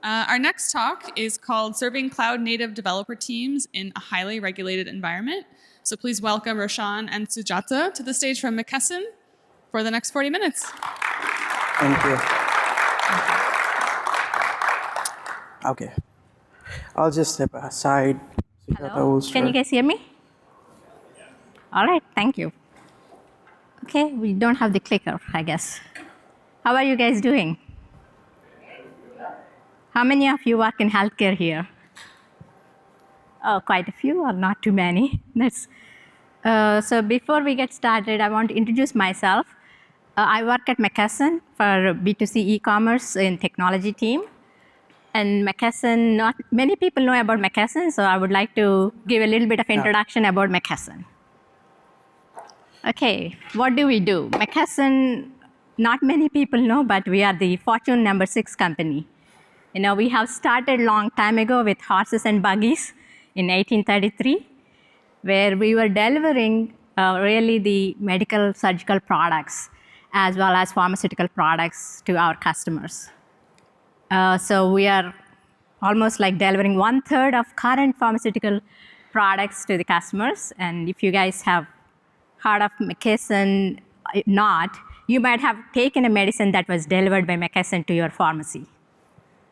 Our next talk is called Serving Cloud Native Developer Teams in a Highly Regulated Environment. So please welcome Roshan and Sujata to the stage from McKesson for the next 40 minutes. Thank you. Okay. I'll just step aside. Hello. Can you guys hear me? All right, thank you. Okay, we don't have the clicker, I guess. How are you guys doing? How many of you work in healthcare here? Oh, quite a few, or not too many. So before we get started, I want to introduce myself. I work at McKesson for B2C e-commerce in technology team. And McKesson, not many people know about McKesson, so I would like to give a little bit of introduction about McKesson. Okay, what do we do? McKesson, not many people know, but we are the Fortune #6 company. We have started long time ago with horses and buggies in 1833, where we were delivering really the medical surgical products as well as pharmaceutical products to our customers. So we are almost like delivering 1/3 of current pharmaceutical products to the customers. And if you guys have heard of McKesson, not, you might have taken a medicine that was delivered by McKesson to your pharmacy.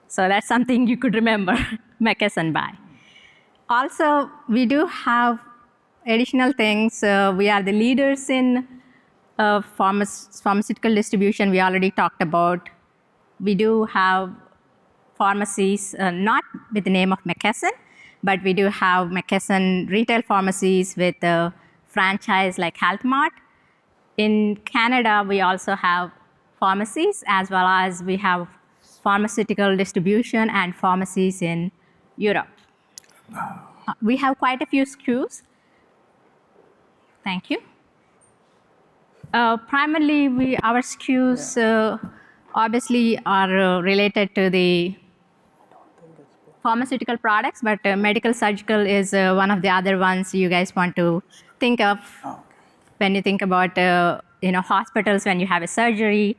So that's something you could remember McKesson by. Also, we do have additional things. We are the leaders in pharmaceutical distribution we already talked about. We do have pharmacies, not with the name of McKesson, but we do have McKesson retail pharmacies with a franchise like HealthMart. In Canada, we also have pharmacies, as well as we have pharmaceutical distribution and pharmacies in Europe. We have quite a few SKUs. Thank you. Primarily, our SKUs obviously are related to the pharmaceutical products, but medical surgical is one of the other ones you guys want to think of when you think about hospitals when you have a surgery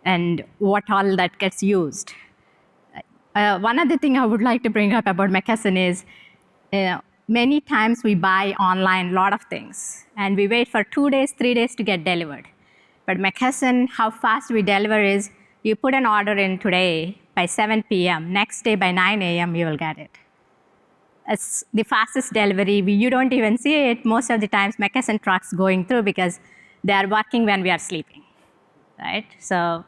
and what all that gets used. One other thing I would like to bring up about McKesson is many times we buy online a lot of things, and we wait for 2 days, 3 days to get delivered. But McKesson, how fast we deliver is you put an order in today by 7 p.m., next day by 9 a.m., you will get it. It's the fastest delivery. You don't even see it most of the times, McKesson trucks going through, because they are working when we are sleeping, right? So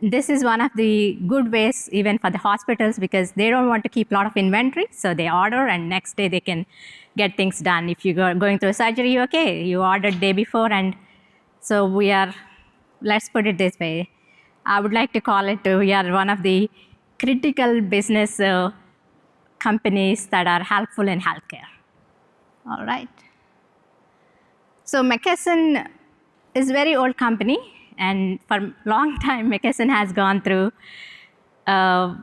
this is one of the good ways even for the hospitals, because they don't want to keep a lot of inventory, so they order and next day they can get things done. If you're going through a surgery, okay, you ordered day before, and so we are, let's put it this way, I would like to call it, we are one of the critical business companies that are helpful in healthcare. All right. So McKesson is a very old company, and for a long time, McKesson has gone through a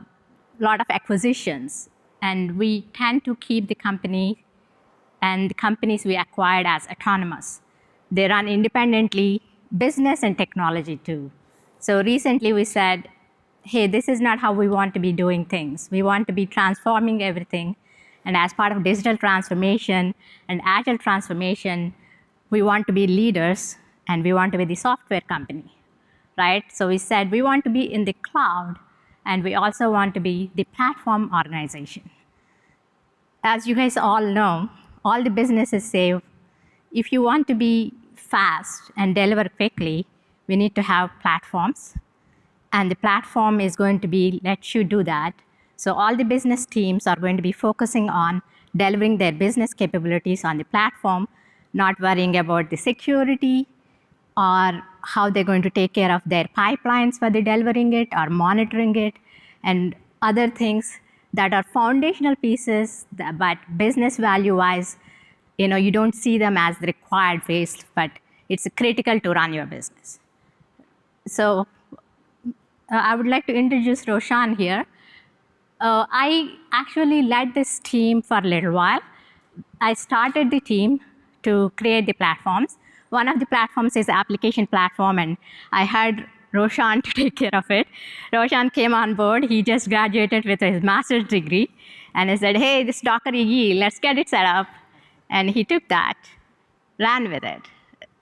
lot of acquisitions, and we tend to keep the company and the companies we acquired as autonomous. They run independently, business and technology too. So recently we said, hey, this is not how we want to be doing things. We want to be transforming everything. And as part of digital transformation and agile transformation, we want to be leaders, and we want to be the software company, right? So we said we want to be in the cloud, and we also want to be the platform organization. As you guys all know, all the businesses say, if you want to be fast and deliver quickly, we need to have platforms, and the platform is going to be let you do that. So all the business teams are going to be focusing on delivering their business capabilities on the platform, not worrying about the security or how they're going to take care of their pipelines for the delivering it or monitoring it, and other things that are foundational pieces, but business value-wise, you don't see them as the required phase, but it's critical to run your business. So I would like to introduce Roshan here. I actually led this team for a little while. I started the team to create the platforms. One of the platforms is the application platform, and I heard Roshan to take care of it. Roshan came on board. He just graduated with his master's degree. And he said, hey, this Docker EE, let's get it set up. And he took that, ran with it.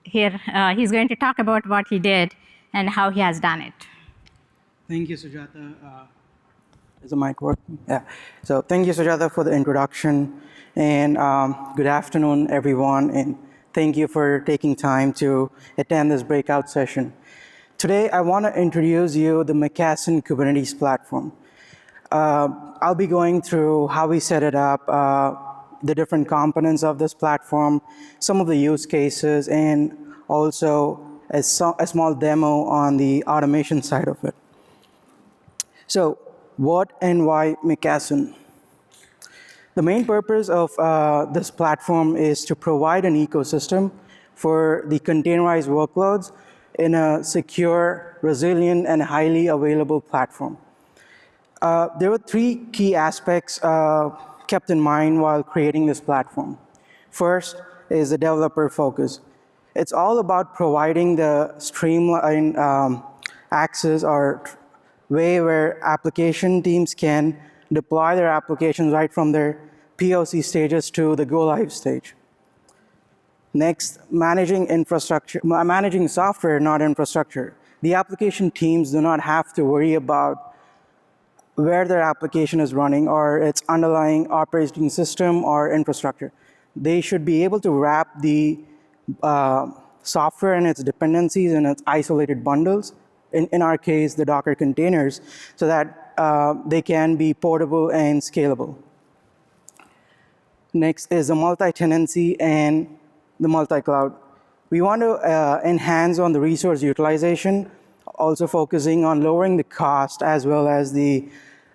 Here, he's going to talk about what he did and how he has done it. Thank you, Sujata. Is the mic working? Yeah. So thank you, Sujata, for the introduction. And good afternoon, everyone. And thank you for taking time to attend this breakout session. Today, I want to introduce you the McKesson Kubernetes platform. I'll be going through how we set it up, the different components of this platform, some of the use cases, and also a small demo on the automation side of it. So, what and why McKesson? The main purpose of this platform is to provide an ecosystem for the containerized workloads in a secure, resilient, and highly available platform. There were three key aspects kept in mind while creating this platform. First is the developer focus. It's all about providing the streamlined access or way where application teams can deploy their applications right from their POC stages to the go live stage. Next, managing software, not infrastructure. The application teams do not have to worry about where their application is running or its underlying operating system or infrastructure. They should be able to wrap the software and its dependencies in its isolated bundles, in our case, the Docker containers, so that they can be portable and scalable. Next is the multi-tenancy and the multi-cloud. We want to enhance on the resource utilization, also focusing on lowering the cost as well as the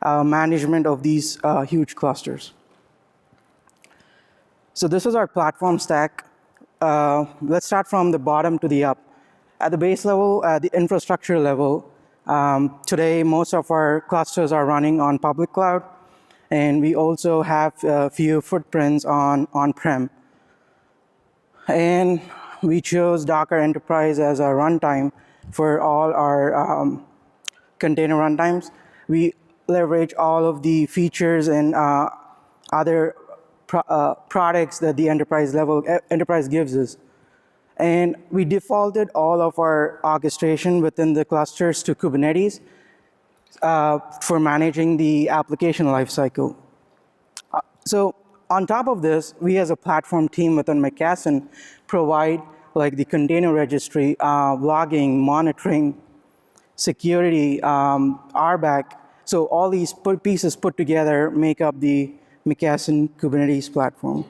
management of these huge clusters. So this is our platform stack. Let's start from the bottom to the up. At the base level, at the infrastructure level, today most of our clusters are running on public cloud, and we also have a few footprints on-prem. And we chose Docker Enterprise as our runtime for all our container runtimes. We leverage all of the features and other products that the enterprise gives us. And we defaulted all of our orchestration within the clusters to Kubernetes for managing the application lifecycle. So on top of this, we as a platform team within McKesson provide like the container registry, logging, monitoring, security, RBAC. So all these pieces put together make up the McKesson Kubernetes platform.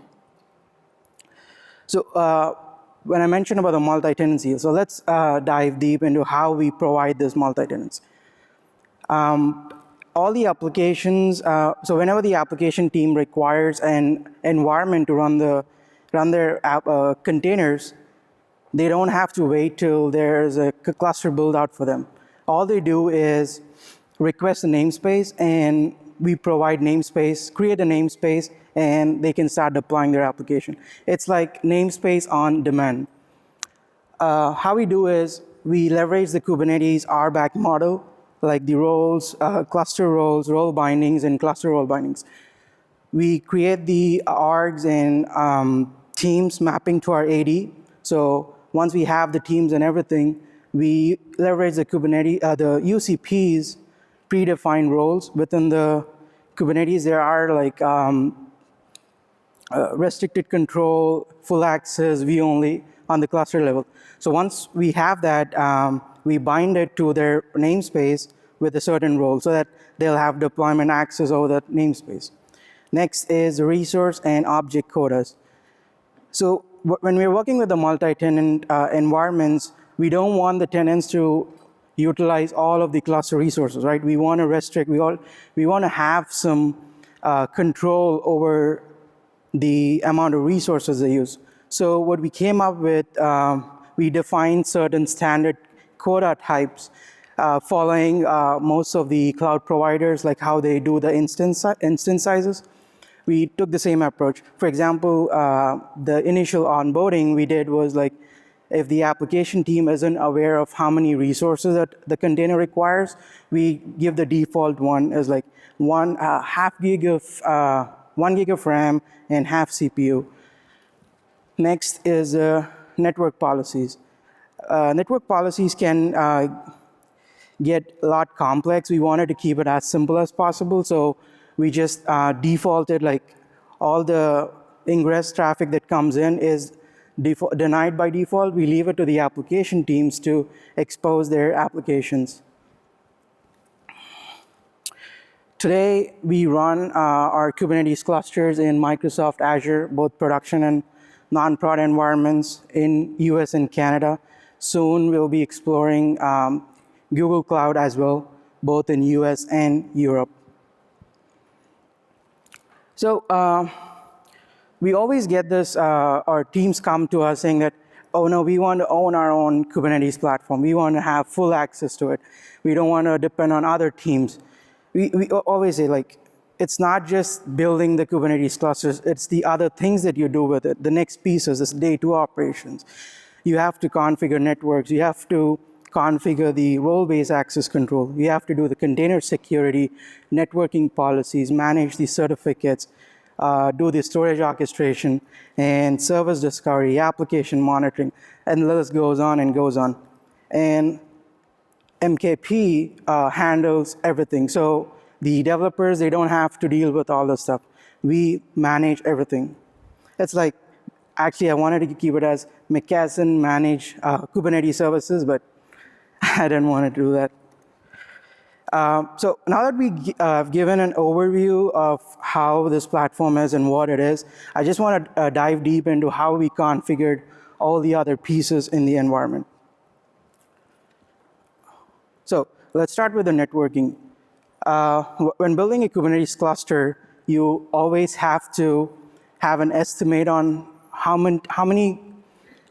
So when I mentioned about the multi-tenancy, so let's dive deep into how we provide this multi-tenancy. All the applications, so whenever the application team requires an environment to run their containers, they don't have to wait till there's a cluster build out for them. All they do is request a namespace, and we provide namespace, create a namespace, and they can start deploying their application. It's like namespace on demand. How we do is we leverage the Kubernetes RBAC model, like the roles, cluster roles, role bindings, and cluster role bindings. We create the orgs and teams mapping to our AD. So once we have the teams and everything, we leverage the Kubernetes, the UCP's predefined roles within the Kubernetes. There are like restricted control, full access, view only on the cluster level. So once we have that, we bind it to their namespace with a certain role so that they'll have deployment access over that namespace. Next is resource and object quotas. So when we're working with the multi-tenant environments, we don't want the tenants to utilize all of the cluster resources, right? We want to restrict, we want to have some control over the amount of resources they use. So what we came up with, we defined certain standard quota types following most of the cloud providers, like how they do the instance sizes. We took the same approach. For example, the initial onboarding we did was like If the application team isn't aware of how many resources that the container requires, we give the default one as like 1 gig of RAM and half CPU. Next is network policies. Network policies can get a lot complex. We wanted to keep it as simple as possible, so we just defaulted like all the ingress traffic that comes in is denied by default. We leave it to the application teams to expose their applications. Today, we run our Kubernetes clusters in Microsoft Azure, both production and non-prod environments in US and Canada. Soon, we'll be exploring Google Cloud as well, both in US and Europe. So we always get this, our teams come to us saying that, oh no, we want to own our own Kubernetes platform. We want to have full access to it. We don't want to depend on other teams. We always say, like, it's not just building the Kubernetes clusters, it's the other things that you do with it, the next pieces, this day two operations. You have to configure networks, you have to configure the role-based access control, you have to do the container security, networking policies, manage the certificates, do the storage orchestration, and service discovery, application monitoring, and the list goes on and goes on. And MKP handles everything. So the developers, they don't have to deal with all this stuff. We manage everything. It's like, actually, I wanted to keep it as McKesson manage Kubernetes services, but I didn't want to do that. So now that we have given an overview of how this platform is and what it is, I just want to dive deep into how we configured all the other pieces in the environment. So let's start with the networking. When building a Kubernetes cluster, you always have to have an estimate on how many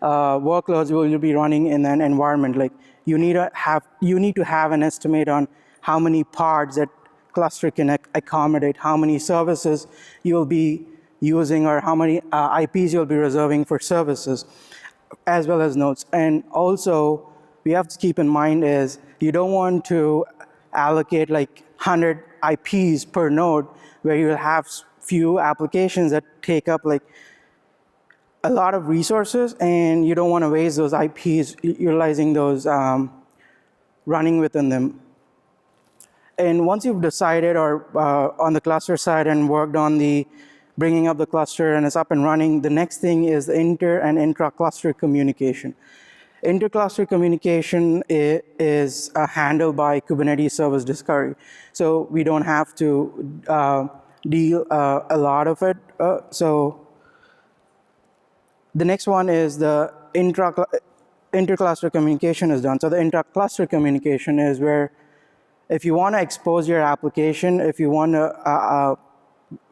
workloads will you be running in an environment. Like you need to have an estimate on how many pods that cluster can accommodate, how many services you'll be using, or how many IPs you'll be reserving for services, as well as nodes. And also, we have to keep in mind is you don't want to allocate like 100 IPs per node where you'll have few applications that take up like a lot of resources, and you don't want to waste those IPs utilizing those running within them. And once you've decided or on the cluster side and worked on the bringing up the cluster and it's up and running, the next thing is the inter and intra-cluster communication. Inter-cluster communication is handled by Kubernetes Service Discovery. So we don't have to deal a lot of it. So the next one is the inter-cluster communication is done. So the intra-cluster communication is where if you want to expose your application, if you want to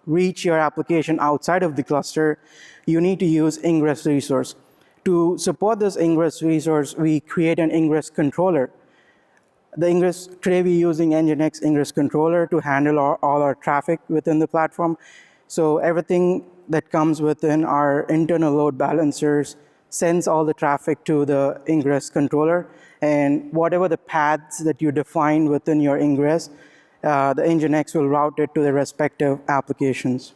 reach your application outside of the cluster, you need to use ingress resource. To support this ingress resource, we create an ingress controller. Today we're using Nginx ingress controller to handle all our traffic within the platform. So everything that comes within our internal load balancers sends all the traffic to the ingress controller, and whatever the paths that you define within your ingress, the Nginx will route it to the respective applications.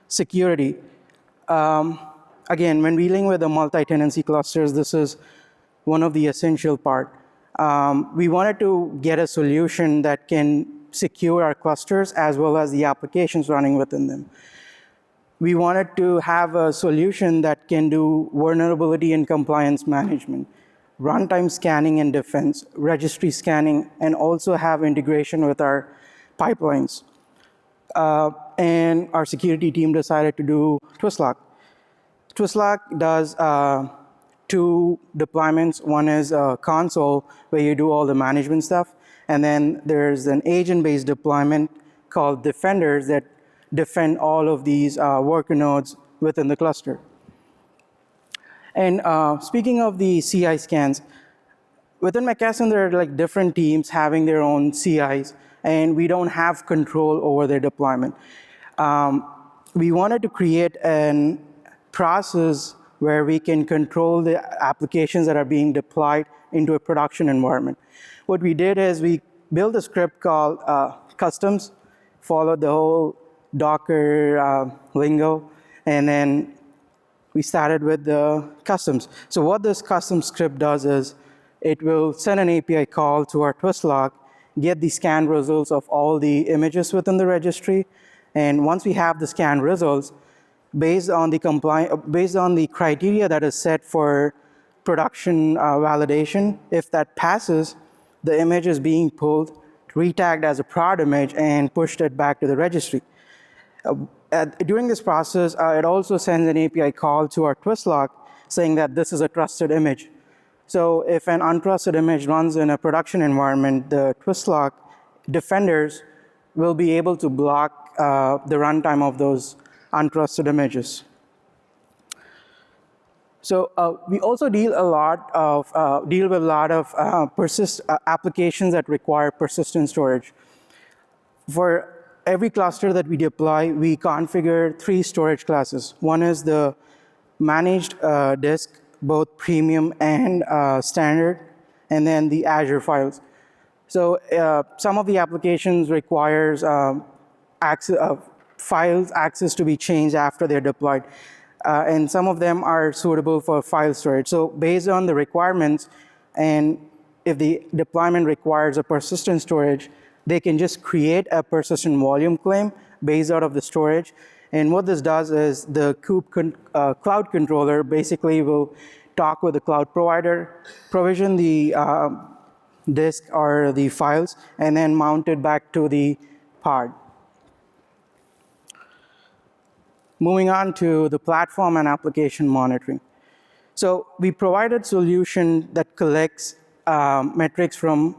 Security. Again, when dealing with the multi-tenancy clusters, this is one of the essential part. We wanted to get a solution that can secure our clusters as well as the applications running within them. We wanted to have a solution that can do vulnerability and compliance management, runtime scanning and defense, registry scanning, and also have integration with our pipelines. And our security team decided to do Twistlock. Twistlock does two deployments. One is a console where you do all the management stuff, and then there's an agent-based deployment called Defenders that defend all of these worker nodes within the cluster. And speaking of the CI scans, within McKesson, there are like different teams having their own CIs, and we don't have control over their deployment. We wanted to create an process where we can control the applications that are being deployed into a production environment. What we did is we built a script called customs, followed the whole Docker lingo, and then we started with the customs. So what this custom script does is it will send an API call to our twist log, get the scan results of all the images within the registry, and once we have the scan results, based on the criteria that is set for production validation, if that passes, the image is being pulled, retagged as a prod image, and pushed it back to the registry. During this process, it also sends an API call to our twist log saying that this is a trusted image. So if an untrusted image runs in a production environment, the twist log defenders will be able to block the runtime of those untrusted images. So we also deal with a lot of applications that require persistent storage. For every cluster that we deploy, we configure 3 storage classes. One is the managed disk, both premium and standard, and then the Azure files. So some of the applications requires files access to be changed after they're deployed. And some of them are suitable for file storage. So based on the requirements, and if the deployment requires a persistent storage, they can just create a persistent volume claim based out of the storage. And what this does is the cloud controller basically will talk with the cloud provider, provision the disk or the files, and then mount it back to the pod. Moving on to the platform and application monitoring. So we provided solution that collects metrics from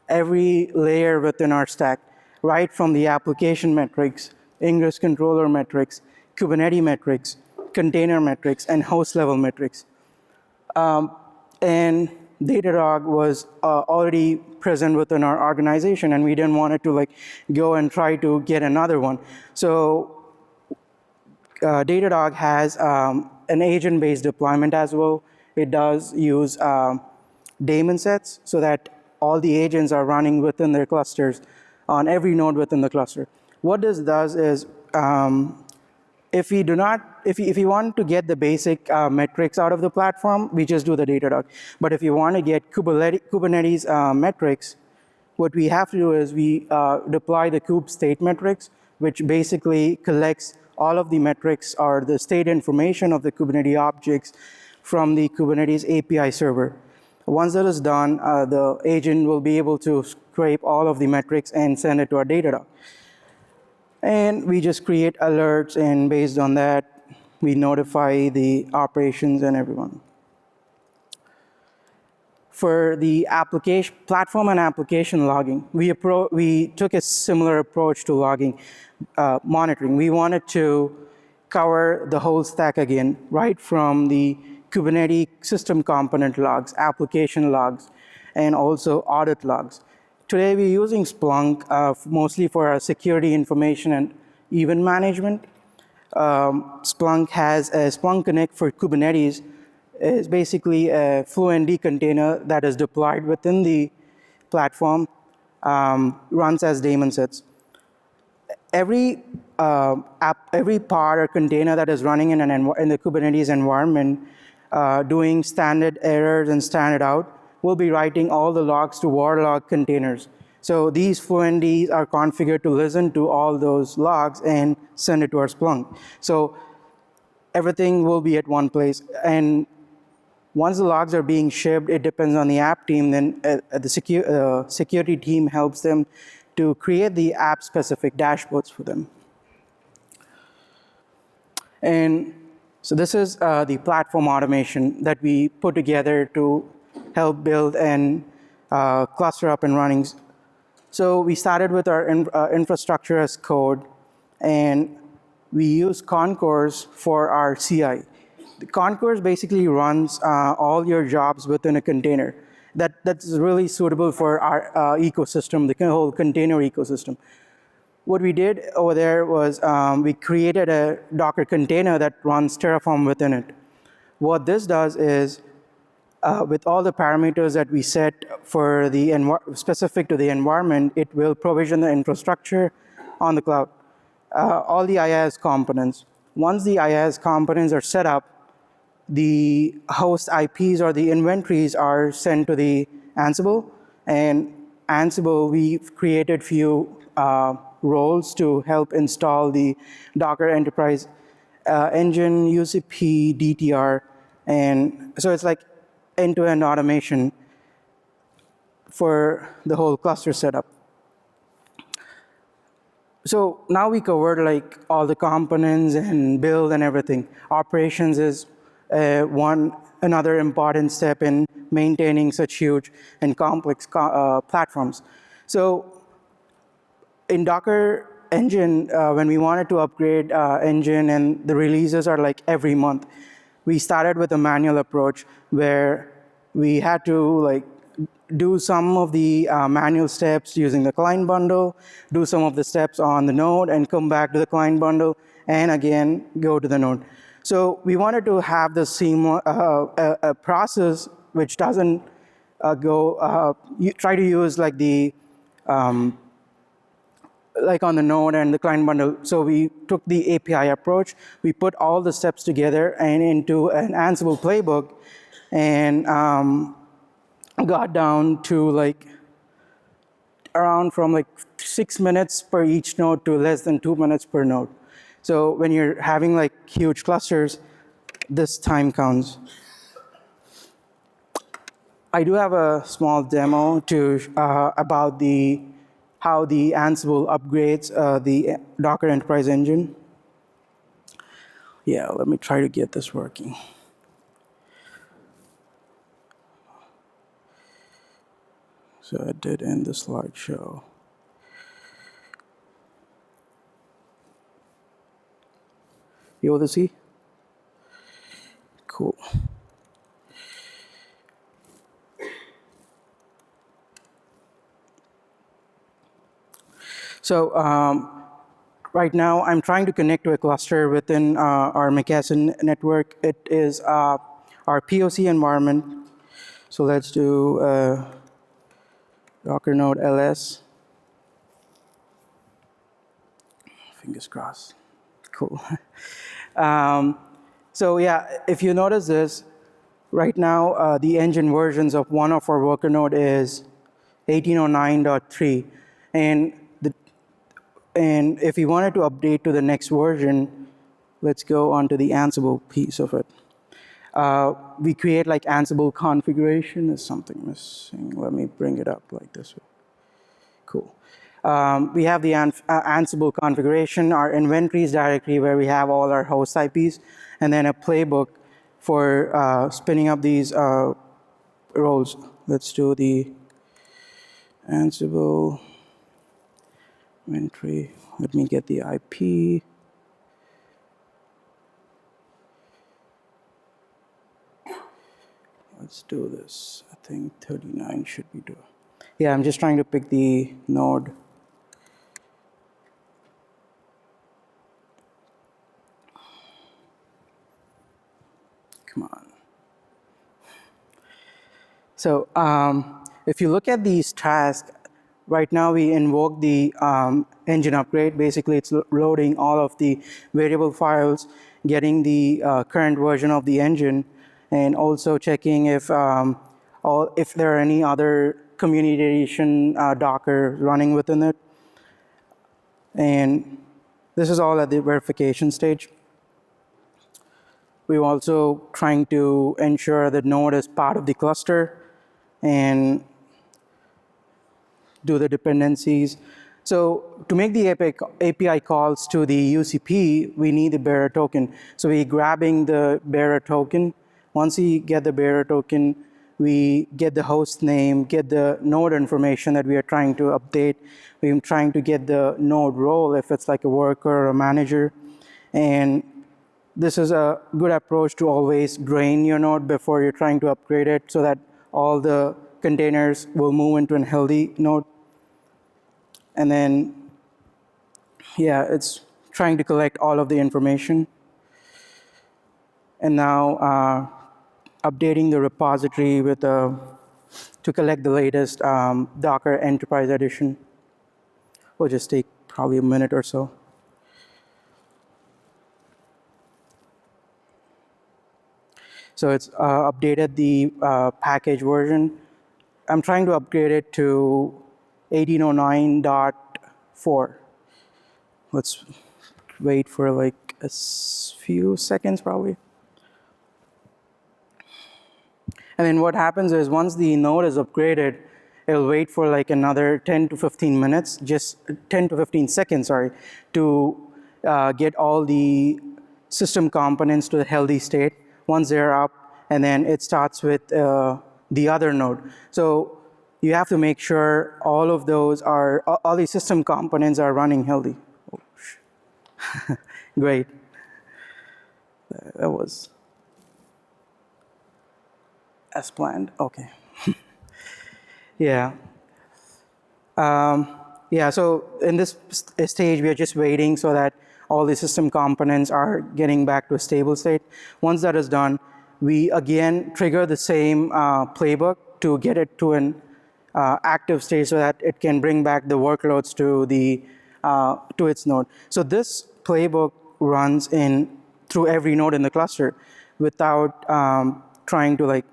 every layer within our stack, right from the application metrics, ingress controller metrics, Kubernetes metrics, container metrics, and host level metrics. And Datadog was already present within our organization, and we didn't want it to go and try to get another one. So Datadog has an agent-based deployment as well. It does use daemon sets so that all the agents are running within their clusters on every node within the cluster. What this does is, if you want to get the basic metrics out of the platform, we just do the Datadog. But if you want to get Kubernetes metrics, what we have to do is we deploy the kube state metrics, which basically collects all of the metrics or the state information of the Kubernetes objects from the Kubernetes API server. Once that is done, the agent will be able to scrape all of the metrics and send it to our Datadog. And we just create alerts, and based on that, we notify the operations and everyone. For the application, platform and application logging, we took a similar approach to logging monitoring. We wanted to cover the whole stack again, right from the Kubernetes system component logs, application logs, and also audit logs. Today we're using Splunk mostly for our security information and event management. Splunk has a Splunk Connect for Kubernetes. Is basically a Fluentd container that is deployed within the platform, runs as daemon sets. Every pod or container that is running in the Kubernetes environment, doing standard errors and standard out, will be writing all the logs to war log containers. So these Fluentds are configured to listen to all those logs and send it to our Splunk. So everything will be at one place. And once the logs are being shipped, it depends on the app team. Then the security team helps them to create the app-specific dashboards for them. And so this is the platform automation that we put together to help build and cluster up and running. So we started with our infrastructure as code, and we use Concourse for our CI. The Concourse basically runs all your jobs within a container. That's really suitable for our ecosystem, the whole container ecosystem. What we did over there was we created a Docker container that runs Terraform within it. what this does is, with all the parameters that we set for the specific to the environment, it will provision the infrastructure on the cloud, all the IaaS components. Once the IaaS components are set up, the host IPs or the inventories are sent to the Ansible. And Ansible, we've created few roles to help install the Docker Enterprise engine, UCP, DTR. And so it's like end-to-end automation for the whole cluster setup. So now we covered like all the components and build and everything. Operations is another important step in maintaining such huge and complex platforms. So in Docker engine, when we wanted to upgrade engine, and the releases are like every month, we started with a manual approach where we had to like do some of the manual steps using the client bundle, do some of the steps on the node, and come back to the client bundle, and again, go to the node. So we wanted to have the a process which doesn't try to use like the like on the node and the client bundle. So we took the API approach, we put all the steps together and into an Ansible playbook, and got down to like around from like 6 minutes per each node to less than 2 minutes per node. So when you're having like huge clusters, this time counts. I do have a small demo about how the Ansible upgrades the Docker Enterprise engine. Yeah, let me try to get this working. So I did end the slideshow. You able to see? Cool. So right now, I'm trying to connect to a cluster within our McKesson network. It is our POC environment. So let's do Docker node ls. Fingers crossed. Cool. So yeah, if you notice this, right now the engine versions of one of our worker node is 1809.3, and if we wanted to update to the next version, let's go onto the Ansible piece of it. We create like Ansible configuration. Is something missing? Let me bring it up like this way. Cool. We have the Ansible configuration, our inventories directory where we have all our host IPs, and then a playbook for spinning up these roles. Let's do the Ansible inventory. Let me get the IP. Let's do this. I think 39 should be doable. Yeah, I'm just trying to pick the node. Come on. So if you look at these tasks, right now we invoke the engine upgrade. Basically, it's loading all of the variable files, getting the current version of the engine, and also checking if there are any other community edition Docker running within it. And this is all at the verification stage. We're also trying to ensure that node is part of the cluster and do the dependencies. So to make the API calls to the UCP, we need the bearer token. So we're grabbing the bearer token. Once we get the bearer token, we get the host name, get the node information that we are trying to update. We're trying to get the node role, if it's like a worker or a manager. And this is a good approach to always drain your node before you're trying to upgrade it so that all the containers will move into a healthy node. And then, yeah, it's trying to collect all of the information. And now updating the repository with to collect the latest Docker Enterprise Edition. Will just take probably a minute or so. So it's updated the package version. I'm trying to upgrade it to 1809.4. Let's wait for like a few seconds probably. And then what happens is once the node is upgraded, it'll wait for like another 10 to 15 minutes, just 10 to 15 seconds, sorry, to get all the system components to the healthy state. Once they're up, and then it starts with the other node. So you have to make sure all of those are, all the system components are running healthy. Oh, great. That was as planned. Okay. Yeah. Yeah, so in this stage, we are just waiting so that all the system components are getting back to a stable state. Once that is done, we again trigger the same playbook to get it to an active state so that it can bring back the workloads to the to its node. So this playbook runs through every node in the cluster without trying to like,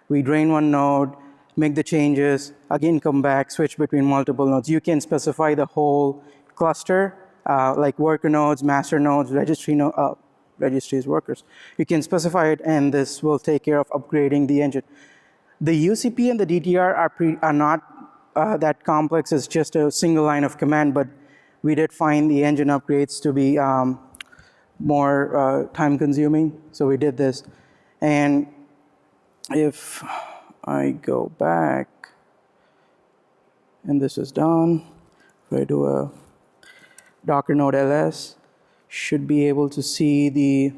we drain one node, make the changes, again come back, switch between multiple nodes. You can specify the whole cluster, like worker nodes, master nodes, registries, workers. You can specify it, and this will take care of upgrading the engine. The UCP and the DTR are not that complex. It's just a single line of command, but we did find the engine upgrades to be more time consuming, so we did this. And if I go back, and this is done, if I do a Docker node ls, should be able to see the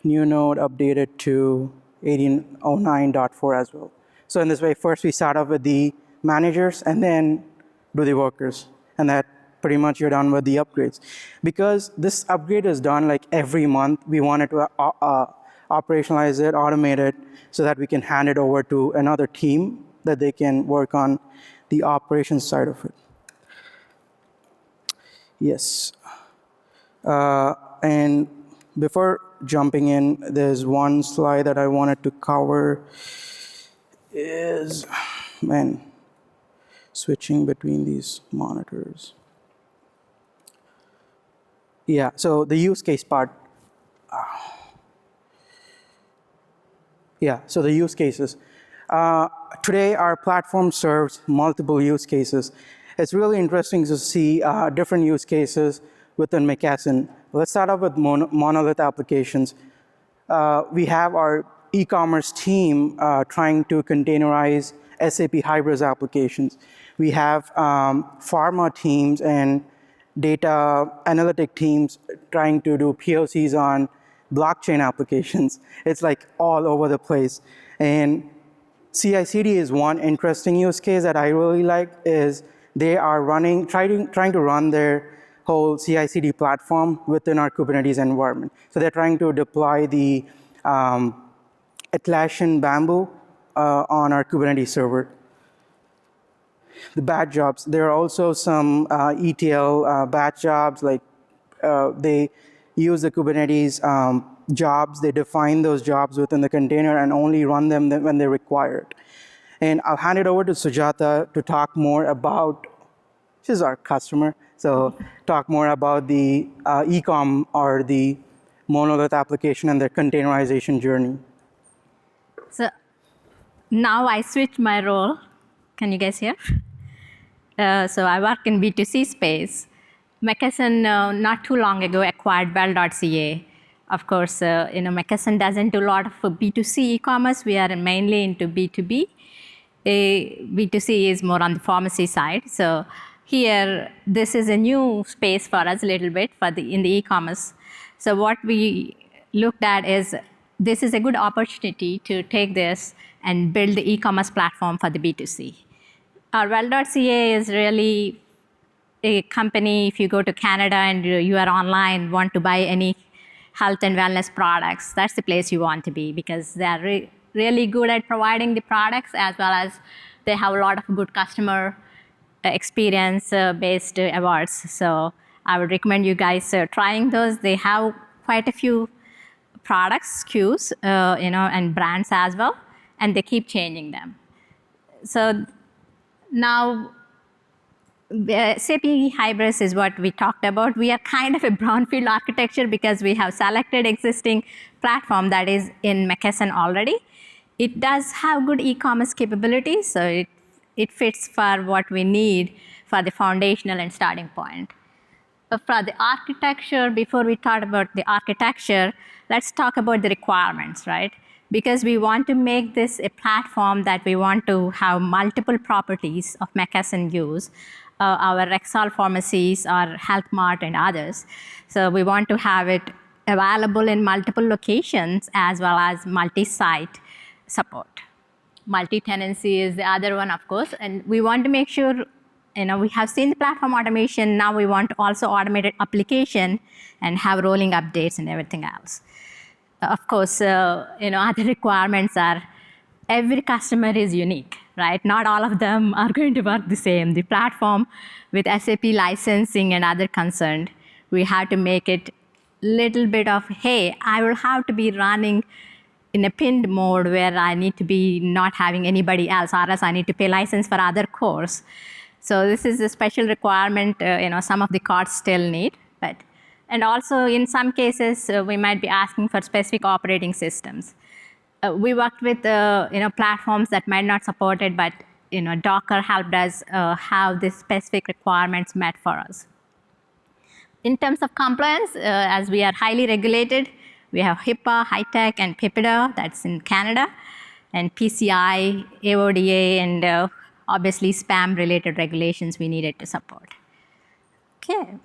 new node updated to 1809.4 as well. So in this way, first we start off with the managers and then do the workers. And that pretty much you're done with the upgrades. Because this upgrade is done like every month, we wanted to operationalize it, automate it, so that we can hand it over to another team that they can work on the operations side of it. Yes. And before jumping in, there's one slide that I wanted to cover is, switching between these monitors. Yeah, so the use case part. Yeah, so the use cases. Today, our platform serves multiple use cases. It's really interesting to see different use cases within McKesson. Let's start off with monolith applications. We have our e-commerce team trying to containerize SAP Hybris applications. We have pharma teams and data analytic teams trying to do POCs on blockchain applications. It's like all over the place. And CI/CD is one interesting use case that I really like, is they are trying to run their whole CI/CD platform within our Kubernetes environment. So they're trying to deploy the Atlassian Bamboo on our Kubernetes server. The batch jobs, there are also some ETL batch jobs, like they use the Kubernetes jobs, they define those jobs within the container and only run them when they're required. And I'll hand it over to Sujata to talk more about, she's our customer, so talk more about the e-com or the monolith application and their containerization journey. So now I switch my role. Can you guys hear? So I work in B2C space. McKesson not too long ago acquired Well.ca. Of course, McKesson doesn't do a lot of B2C e-commerce. We are mainly into B2B. B2C is more on the pharmacy side. So here, this is a new space for us a little bit in the e-commerce. So what we looked at is this is a good opportunity to take this and build the e-commerce platform for the B2C. Our Well.ca is really a company. If you go to Canada and you are online, want to buy any health and wellness products, that's the place you want to be because they're really good at providing the products as well as they have a lot of good customer experience-based awards. So I would recommend you guys trying those. They have quite a few products, SKUs, and brands as well, and they keep changing them. So now, SAP Hybris is what we talked about. We are kind of a brownfield architecture because we have selected existing platform that is in McKesson already. It does have good e-commerce capabilities, so it fits for what we need for the foundational and starting point. But for the architecture, before we talk about the architecture, let's talk about the requirements, right? Because we want to make this a platform that we want to have multiple properties of McKesson use, our Rexall pharmacies, our Health Mart, and others. So we want to have it available in multiple locations as well as multi-site support. Multi-tenancy is the other one, of course, and we want to make sure, we have seen the platform automation, now we want to also automated application and have rolling updates and everything else. Of course, other requirements are every customer is unique, right? Not all of them are going to work the same. The platform with SAP licensing and other concerned, we have to make it little bit of, hey, I will have to be running in a pinned mode where I need to be not having anybody else, or else I need to pay license for other cores. So this is a special requirement, some of the cards still need, and also in some cases, we might be asking for specific operating systems. We worked with platforms that might not support it, but Docker helped us have the specific requirements met for us. In terms of compliance, as we are highly regulated, we have HIPAA, HITECH, and PIPEDA, that's in Canada, and PCI, AODA, and obviously spam-related regulations we needed to support. Okay.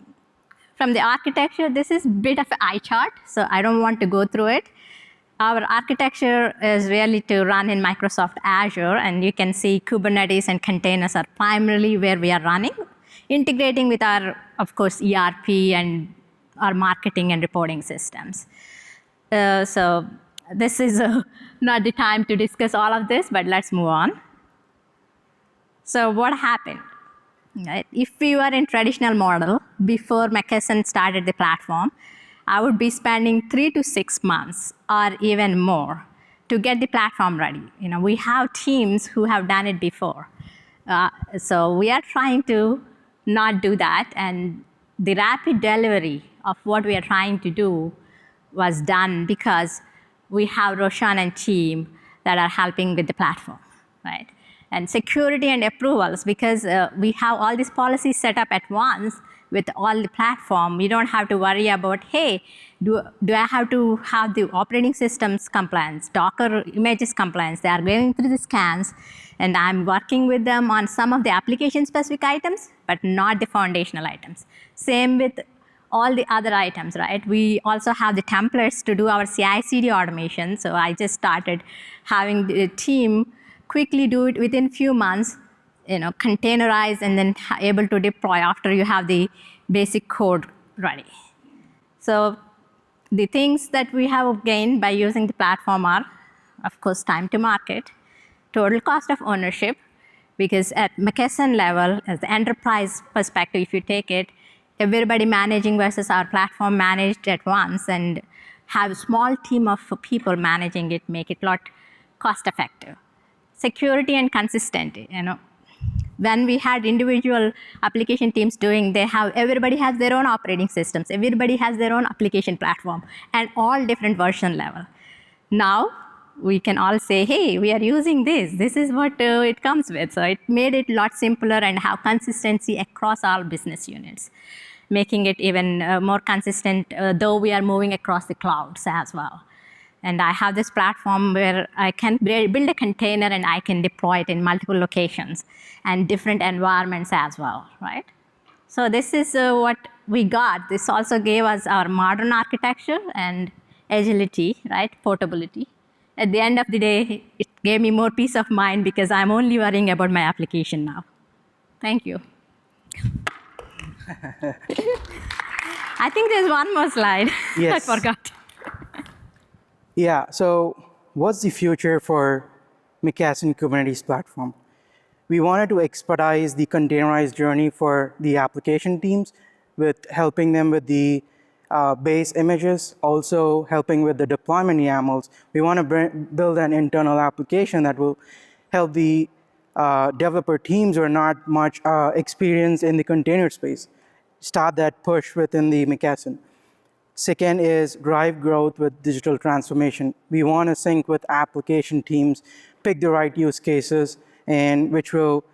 From the architecture, this is a bit of an eye chart, so I don't want to go through it. Our architecture is really to run in Microsoft Azure, and you can see Kubernetes and containers are primarily where we are running, integrating with our, of course, ERP and our marketing and reporting systems. So this is not the time to discuss all of this, but let's move on. So what happened? Right? If we were in traditional model before McKesson started the platform, I would be spending 3 to 6 months or even more to get the platform ready. We have teams who have done it before. So we are trying to not do that, and the rapid delivery of what we are trying to do was done because we have Roshan and team that are helping with the platform, right? And security and approvals, because we have all these policies set up at once with all the platform. We don't have to worry about, hey, do I have to have the operating systems compliance, Docker images compliance? They are going through the scans, and I'm working with them on some of the application-specific items, but not the foundational items. Same with all the other items, right? We also have the templates to do our CI/CD automation. So I just started having the team quickly do it within few months, containerize and then able to deploy after you have the basic code ready. So the things that we have gained by using the platform are, of course, time to market, total cost of ownership, because at McKesson level, as the enterprise perspective, if you take it, everybody managing versus our platform managed at once, and have a small team of people managing it, make it a lot cost effective. Security and consistency, when we had individual application teams doing, everybody has their own operating systems, everybody has their own application platform, and all different version level. Now, we can all say, hey, we are using this. This is what it comes with. So it made it a lot simpler and have consistency across all business units, making it even more consistent, though we are moving across the clouds as well. And I have this platform where I can build a container and I can deploy it in multiple locations and different environments as well, right? So this is what we got. This also gave us our modern architecture and agility, right? Portability. At the end of the day, it gave me more peace of mind because I'm only worrying about my application now. Thank you. I think there's one more slide. Yes. I forgot. Yeah, so what's the future for McKesson Kubernetes platform? We wanted to expedite the containerized journey for the application teams with helping them with the base images, also helping with the deployment YAMLs. We want to build an internal application that will help the developer teams who are not much experienced in the container space start that push within the McKesson. Second is drive growth with digital transformation. We want to sync with application teams, pick the right use cases, and which will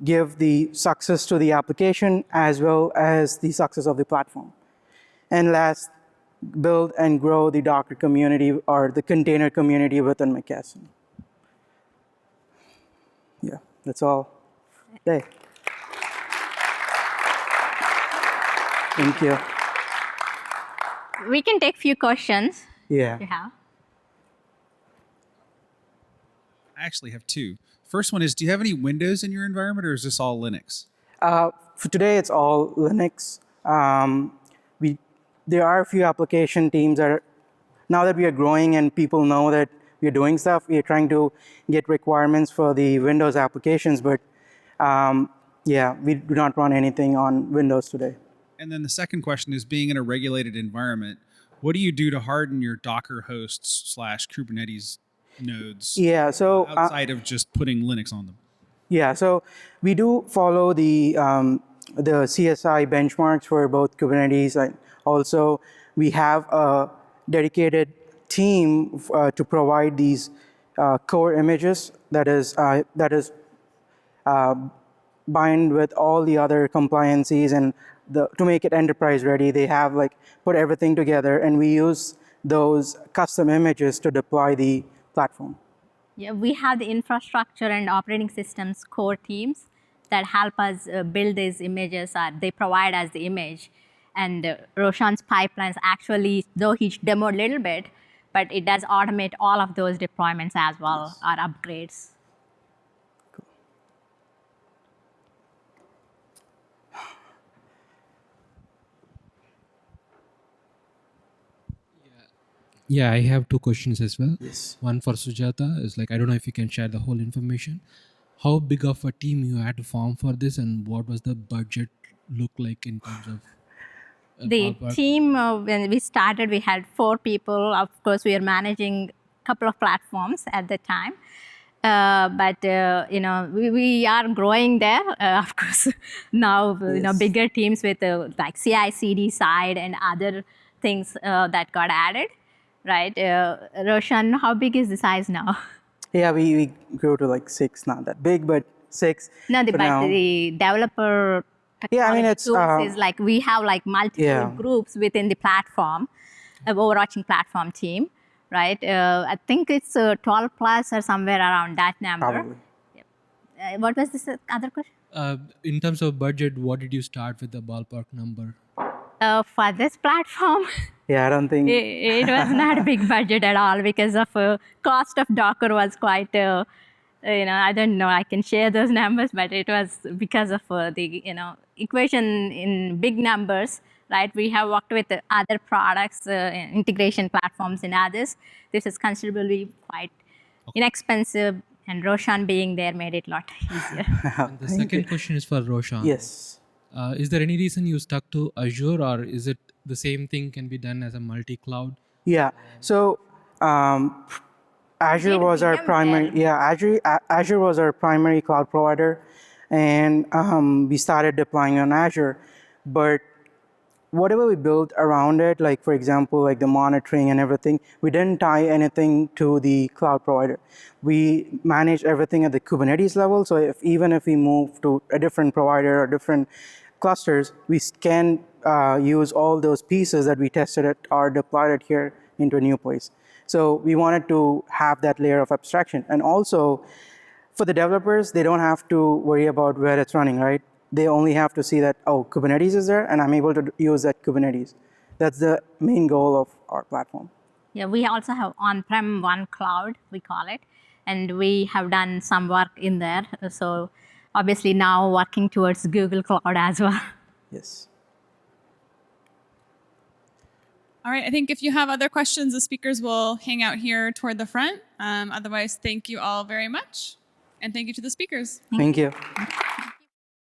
give the success to the application as well as the success of the platform. And last, build and grow the Docker community or the container community within McKesson. Yeah, that's all. Hey. Thank you. We can take few questions Yeah. if you have. I actually have two. First one is, do you have any Windows in your environment, or is this all Linux? For today, it's all Linux. There are a few application teams that are, now that we are growing and people know that we're doing stuff, we are trying to get requirements for the Windows applications, but yeah, we do not run anything on Windows today. And then the second question is, being in a regulated environment, what do you do to harden your Docker hosts / Kubernetes nodes Yeah, so outside of just putting Linux on them? yeah, so we do follow the CSI benchmarks for both Kubernetes, and also we have a dedicated team to provide these core images that is bind with all the other compliances and to make it enterprise ready. They have like put everything together, and we use those custom images to deploy the platform. Yeah, we have the infrastructure and operating systems core teams that help us build these images. They provide us the image. And Roshan's pipelines actually, though he demoed a little bit, but it does automate all of those deployments as well, or upgrades. Yeah, I have two questions as well. Yes. One for Sujata is like, I don't know if you can share the whole information. How big of a team you had to form for this, and what was the budget look like in terms of The ballpark? team, when we started, we had 4 people. Of course, we were managing a couple of platforms at the time. But we are growing there. Of course, now Yes. bigger teams with like CI/CD side and other things that got added, right? Roshan, how big is the size now? Yeah, we grew to like 6, not that big, but 6 No, for but now. the developer Yeah, I mean, technology it's, tools is like we have like multiple Yeah. groups within the platform, overarching platform team, right? I think it's 12 plus or somewhere around that number. Probably. What was this other question? In terms of budget, what did you start with the ballpark number? For this platform, Yeah, I don't think. it was not a big budget at all because of cost of Docker was quite, I don't know, I can share those numbers, but it was because of the, equation in big numbers, right? We have worked with other products, integration platforms and others. This is considerably quite inexpensive, and Roshan being there made it a lot easier. And the second question is for Roshan. Yes. Is there any reason you stuck to Azure, or is it the same thing can be done as a multi-cloud? Yeah. So Azure Did was our VMware. primary. Yeah, Azure was our primary cloud provider, and we started deploying on Azure. But whatever we built around it, like for example, like the monitoring and everything, we didn't tie anything to the cloud provider. We managed everything at the Kubernetes level. So even if we move to a different provider or different clusters, we can use all those pieces that we tested it or deployed it here into a new place. So we wanted to have that layer of abstraction. And also, for the developers, they don't have to worry about where it's running, right? They only have to see that, oh, Kubernetes is there, and I'm able to use that Kubernetes. That's the main goal of our platform. Yeah, we also have on-prem one cloud, we call it, and we have done some work in there. So obviously now working towards Google Cloud as well. Yes. All right, I think if you have other questions, the speakers will hang out here toward the front. Otherwise, thank you all very much. And thank you to the speakers. Thank you.